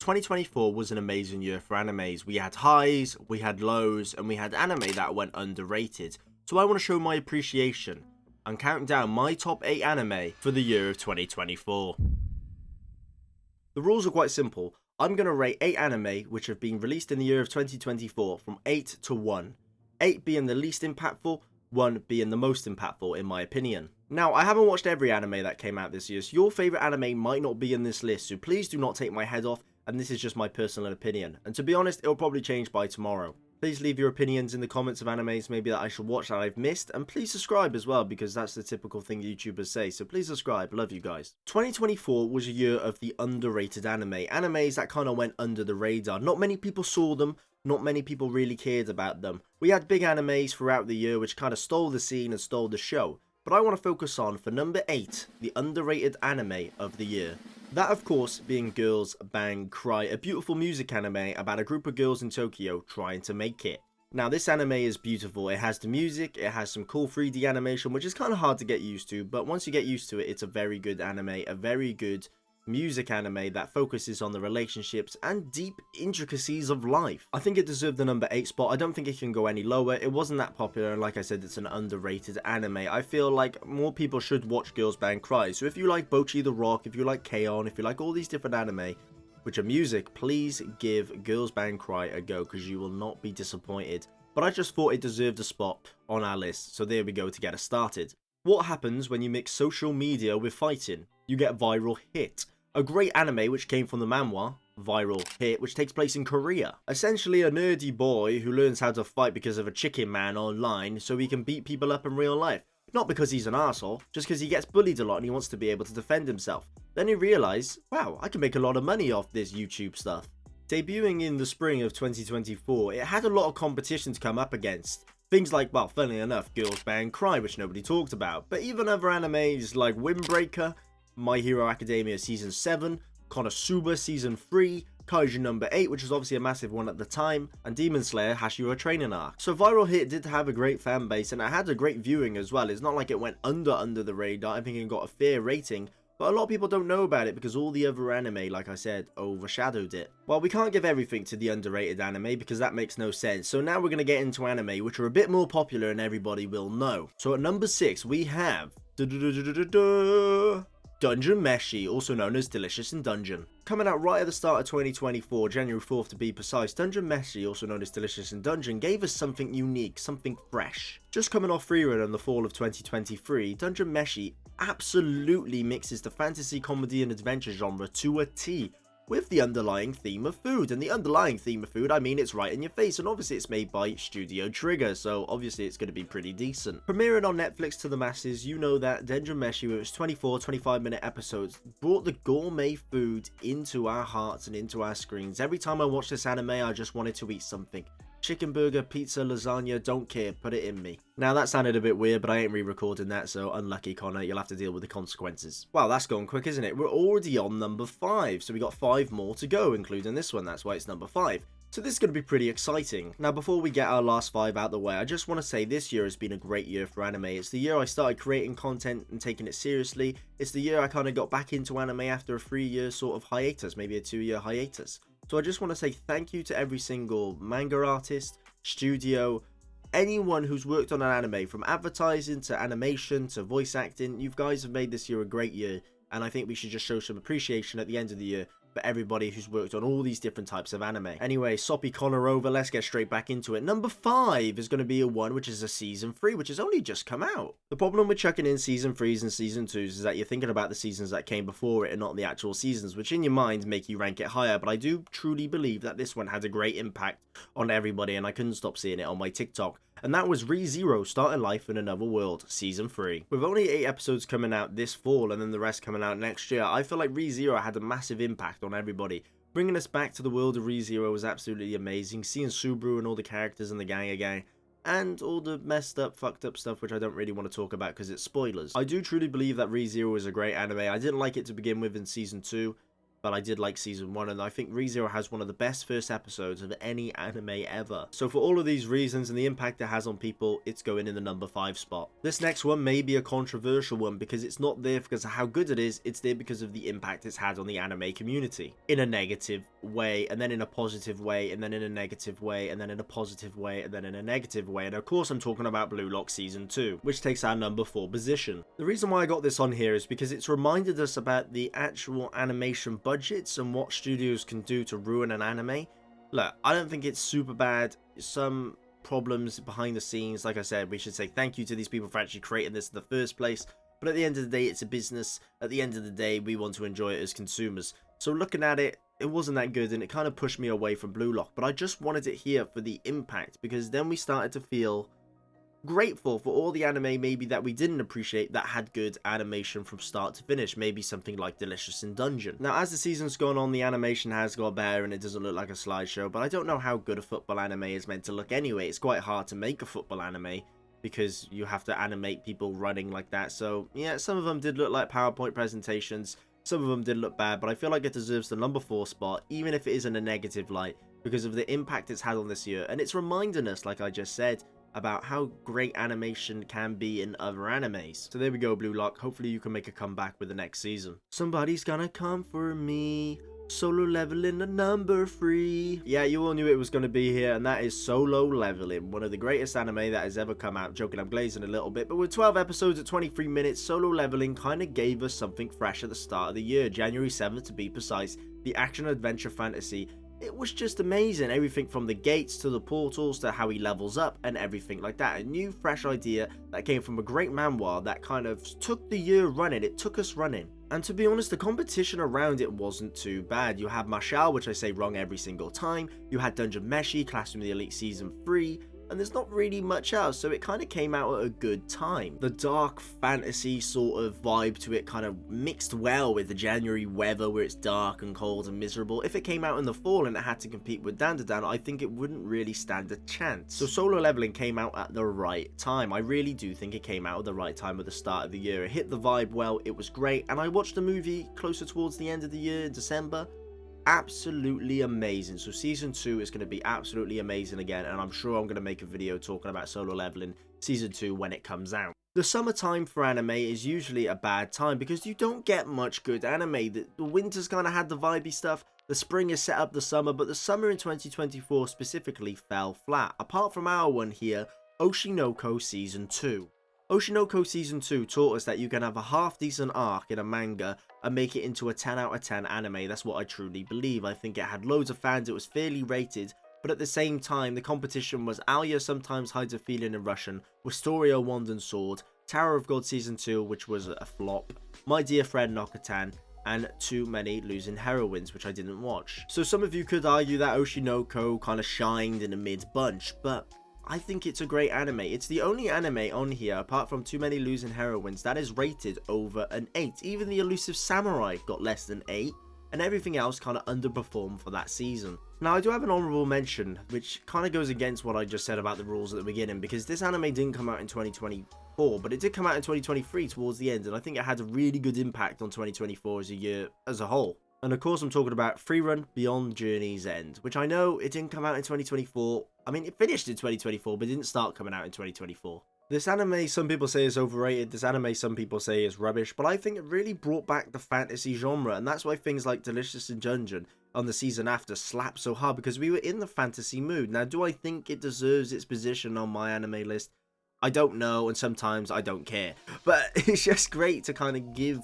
2024 was an amazing year for animes. We had highs, we had lows, and we had anime that went underrated. So I want to show my appreciation and count down my top 8 anime for the year of 2024. The rules are quite simple. I'm going to rate 8 anime which have been released in the year of 2024 from 8 to 1. 8 being the least impactful, 1 being the most impactful in my opinion. Now, I haven't watched every anime that came out this year, so your favourite anime might not be in this list, so please do not take my head off, and this is just my personal opinion. And to be honest, it'll probably change by tomorrow. Please leave your opinions in the comments of animes maybe that I should watch that I've missed, and please subscribe as well, because that's the typical thing YouTubers say, so please subscribe, love you guys. 2024 was a year of the underrated anime, animes that kind of went under the radar. Not many people saw them, not many people really cared about them. We had big animes throughout the year which kind of stole the scene and stole the show, but I want to focus on, for number 8, the underrated anime of the year. That, of course, being Girls Bang Cry, a beautiful music anime about a group of girls in Tokyo trying to make it. Now, this anime is beautiful. It has the music, it has some cool 3D animation, which is kind of hard to get used to, but once you get used to it, it's a very good anime, a very good music anime that focuses on the relationships and deep intricacies of life. I think it deserved the number 8 spot. I don't think it can go any lower. It wasn't that popular, and like I said, it's an underrated anime. I feel like more people should watch Girls Bang Cry. So if you like Bocchi the Rock, if you like K-On!, if you like all these different anime which are music, please give Girls Bang Cry a go, because you will not be disappointed. But I just thought it deserved a spot on our list, so there we go to get us started. What happens when you mix social media with fighting? You get Viral Hit, a great anime which came from the manhwa Viral Hit, which takes place in Korea. Essentially a nerdy boy who learns how to fight because of a chicken man online so he can beat people up in real life. Not because he's an arsehole, just because he gets bullied a lot and he wants to be able to defend himself. Then he realised, wow, I can make a lot of money off this YouTube stuff. Debuting in the spring of 2024, it had a lot of competition to come up against. Things like, well, funnily enough, Girls Bang Cry, which nobody talked about, but even other animes like Windbreaker, My Hero Academia Season 7, Konosuba Season 3, Kaiju number 8, which was obviously a massive one at the time, and Demon Slayer Hashira Training Arc. So Viral Hit did have a great fan base, and it had a great viewing as well. It's not like it went under the radar. I think it got a fair rating, but a lot of people don't know about it because all the other anime, like I said, overshadowed it. Well, we can't give everything to the underrated anime because that makes no sense, so now we're going to get into anime which are a bit more popular and everybody will know. So at number 6 we have Dungeon Meshi, also known as Delicious in Dungeon. Coming out right at the start of 2024, January 4th to be precise, Dungeon Meshi, also known as Delicious in Dungeon, gave us something unique, something fresh. Just coming off Freerun in the fall of 2023, Dungeon Meshi absolutely mixes the fantasy, comedy and adventure genre to a T, with the underlying theme of food. And the underlying theme of food, I mean, it's right in your face, and obviously it's made by Studio Trigger, so obviously it's going to be pretty decent. Premiering on Netflix to the masses, you know that Dungeon Meshi, with its 24-25 minute episodes, brought the gourmet food into our hearts and into our screens. Every time I watched this anime, I just wanted to eat something. Chicken burger, pizza, lasagna, don't care, put it in me. Now that sounded a bit weird, but I ain't re-recording that, so unlucky Connor, you'll have to deal with the consequences. Wow, that's going quick, isn't it? We're already on number 5, so we got 5 more to go, including this one, that's why it's number 5. So this is going to be pretty exciting. Now before we get our last 5 out the way, I just want to say this year has been a great year for anime. It's the year I started creating content and taking it seriously. It's the year I kind of got back into anime after a 3-year sort of hiatus, maybe a 2-year hiatus. So I just want to say thank you to every single manga artist, studio, anyone who's worked on an anime, from advertising to animation to voice acting. You guys have made this year a great year, and I think we should just show some appreciation at the end of the year for everybody who's worked on all these different types of anime. Anyway, soppy Connor over, let's get straight back into it. Number 5 is going to be a one which is a season 3, which has only just come out. The problem with chucking in season 3s and season 2s is that you're thinking about the seasons that came before it and not the actual seasons, which in your mind make you rank it higher, but I do truly believe that this one had a great impact on everybody, and I couldn't stop seeing it on my TikTok. And that was ReZero Starting Life in Another World, Season 3. With only 8 episodes coming out this fall and then the rest coming out next year, I feel like ReZero had a massive impact on everybody. Bringing us back to the world of ReZero was absolutely amazing, seeing Subaru and all the characters in the gang again, and all the messed up, fucked up stuff which I don't really want to talk about because it's spoilers. I do truly believe that ReZero is a great anime. I didn't like it to begin with in Season 2. but I did like season 1, and I think ReZero has one of the best first episodes of any anime ever. So for all of these reasons and the impact it has on people, it's going in the number 5 spot. This next one may be a controversial one because it's not there because of how good it is, it's there because of the impact it's had on the anime community. In a negative way, and then in a positive way, and then in a negative way, and then in a positive way, and then in a negative way. And of course I'm talking about Blue Lock season 2, which takes our number 4 position. The reason why I got this on here is because it's reminded us about the actual animation budgets and what studios can do to ruin an anime. Look, I don't think it's super bad. Some problems behind the scenes, like I said, we should say thank you to these people for actually creating this in the first place. But at the end of the day, it's a business. At the end of the day, we want to enjoy it as consumers. So looking at it, it wasn't that good, and it kind of pushed me away from Blue Lock. But I just wanted it here for the impact, because then we started to feel grateful for all the anime maybe that we didn't appreciate that had good animation from start to finish. Maybe something like Delicious in Dungeon. Now, as the season's gone on, the animation has got better and it doesn't look like a slideshow, but I don't know how good a football anime is meant to look anyway. It's quite hard to make a football anime because you have to animate people running like that. So yeah, some of them did look like PowerPoint presentations, some of them did look bad, but I feel like it deserves the number 4 spot, even if it is in a negative light, because of the impact it's had on this year. And it's reminding us, like I just said, about how great animation can be in other animes. So there we go, Blue Lock. Hopefully you can make a comeback with the next season. Somebody's gonna come for me. Solo Leveling the number 3. Yeah, you all knew it was going to be here, and that is Solo Leveling, one of the greatest anime that has ever come out. Joking, I'm glazing a little bit, but with 12 episodes at 23 minutes, Solo Leveling kind of gave us something fresh at the start of the year, January 7th to be precise. The action adventure fantasy, it was just amazing. Everything from the gates to the portals to how he levels up and everything like that. A new fresh idea that came from a great manhwa that kind of took the year running. It took us running. And to be honest, the competition around it wasn't too bad. You had Marshall, which I say wrong every single time. You had Dungeon Meshi, Classroom of the Elite Season 3. And there's not really much else, so it kind of came out at a good time. The dark fantasy sort of vibe to it kind of mixed well with the January weather where it's dark and cold and miserable. If it came out in the fall and it had to compete with Dandadan, I think it wouldn't really stand a chance. So Solo Leveling came out at the right time. I really do think it came out at the right time at the start of the year. It hit the vibe well, it was great, and I watched the movie closer towards the end of the year in December. Absolutely amazing. So season 2 is going to be absolutely amazing again, and I'm sure I'm going to make a video talking about Solo Leveling season 2 when it comes out. The summertime for anime is usually a bad time because you don't get much good anime. The winter's kind of had the vibey stuff, the spring has set up the summer, but the summer in 2024 specifically fell flat. Apart from our one here, Oshinoko season 2. Oshinoko Season 2 taught us that you can have a half-decent arc in a manga and make it into a 10 out of 10 anime. That's what I truly believe. I think it had loads of fans, it was fairly rated, but at the same time, the competition was Alia Sometimes Hides a Feeling in Russian, Wisteria Wand and Sword, Tower of God Season 2, which was a flop, My Dear Friend Nokatan, and Too Many Losing Heroines, which I didn't watch. So some of you could argue that Oshinoko kind of shined in a mid-bunch, but I think it's a great anime. It's the only anime on here, apart from Too Many Losing Heroines, that is rated over an 8. Even the Elusive Samurai got less than 8, and everything else kind of underperformed for that season. Now, I do have an honorable mention, which kind of goes against what I just said about the rules at the beginning, because this anime didn't come out in 2024, but it did come out in 2023 towards the end, and I think it had a really good impact on 2024 as a year as a whole. And of course, I'm talking about Freerun Beyond Journey's End, which I know it didn't come out in 2024. I mean, it finished in 2024, but it didn't start coming out in 2024. This anime, some people say is overrated. This anime, some people say is rubbish, but I think it really brought back the fantasy genre, and that's why things like Delicious in Dungeon on the season after slapped so hard, because we were in the fantasy mood. Now, do I think it deserves its position on my anime list? I don't know, and sometimes I don't care. But it's just great to kind of give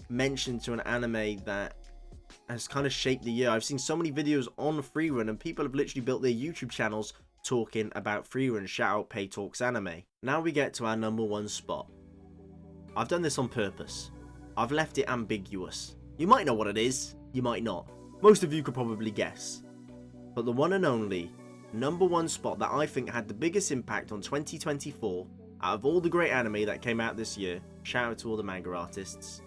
mention to an anime that has kind of shaped the year. I've seen so many videos on Freerun, and people have literally built their YouTube channels talking about Freerun. Shout out Pay Talks Anime. Now we get to our number 1 spot. I've done this on purpose. I've left it ambiguous. You might know what it is, you might not. Most of you could probably guess. But the one and only number 1 spot that I think had the biggest impact on 2024 out of all the great anime that came out this year, shout out to all the manga artists,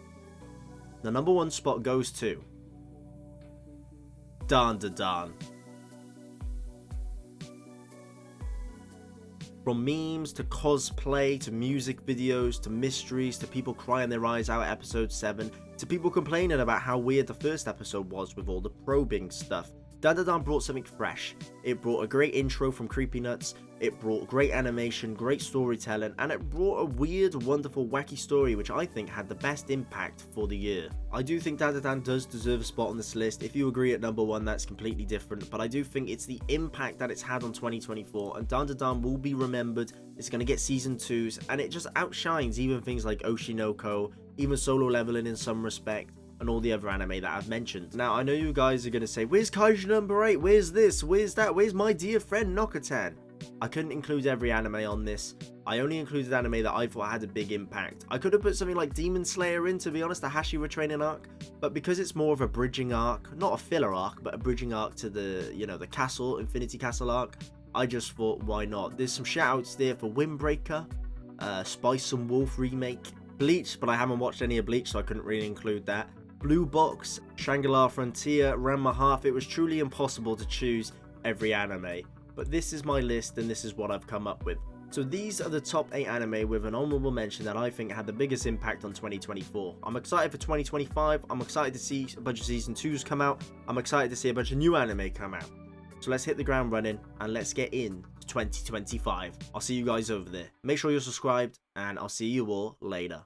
the number 1 spot goes to Dandadan. From memes to cosplay to music videos to mysteries to people crying their eyes out at episode 7, to people complaining about how weird the first episode was with all the probing stuff. Dandadan brought something fresh. It brought a great intro from Creepy Nuts, it brought great animation, great storytelling, and it brought a weird, wonderful, wacky story which I think had the best impact for the year. I do think Dandadan does deserve a spot on this list. If you agree at number 1, that's completely different, but I do think it's the impact that it's had on 2024, and Dandadan will be remembered. It's going to get season 2s, and it just outshines even things like Oshinoko, even Solo Leveling in some respect, and all the other anime that I've mentioned. Now, I know you guys are going to say, where's Kaiju number 8? Where's this? Where's that? Where's my dear friend Nokatan? I couldn't include every anime on this. I only included anime that I thought had a big impact. I could have put something like Demon Slayer in, to be honest, the Hashira training arc, but because it's more of a bridging arc, not a filler arc, but a bridging arc to the, the castle, Infinity Castle arc, I just thought, why not? There's some shout-outs there for Windbreaker, Spice and Wolf remake, Bleach, but I haven't watched any of Bleach, so I couldn't really include that. Blue Box, Shangri-La Frontier, Ranma Half. It was truly impossible to choose every anime, but this is my list and this is what I've come up with. So these are the top 8 anime with an honorable mention that I think had the biggest impact on 2024. I'm excited for 2025. I'm excited to see a bunch of season 2s come out. I'm excited to see a bunch of new anime come out. So let's hit the ground running and let's get in to 2025. I'll see you guys over there. Make sure you're subscribed and I'll see you all later.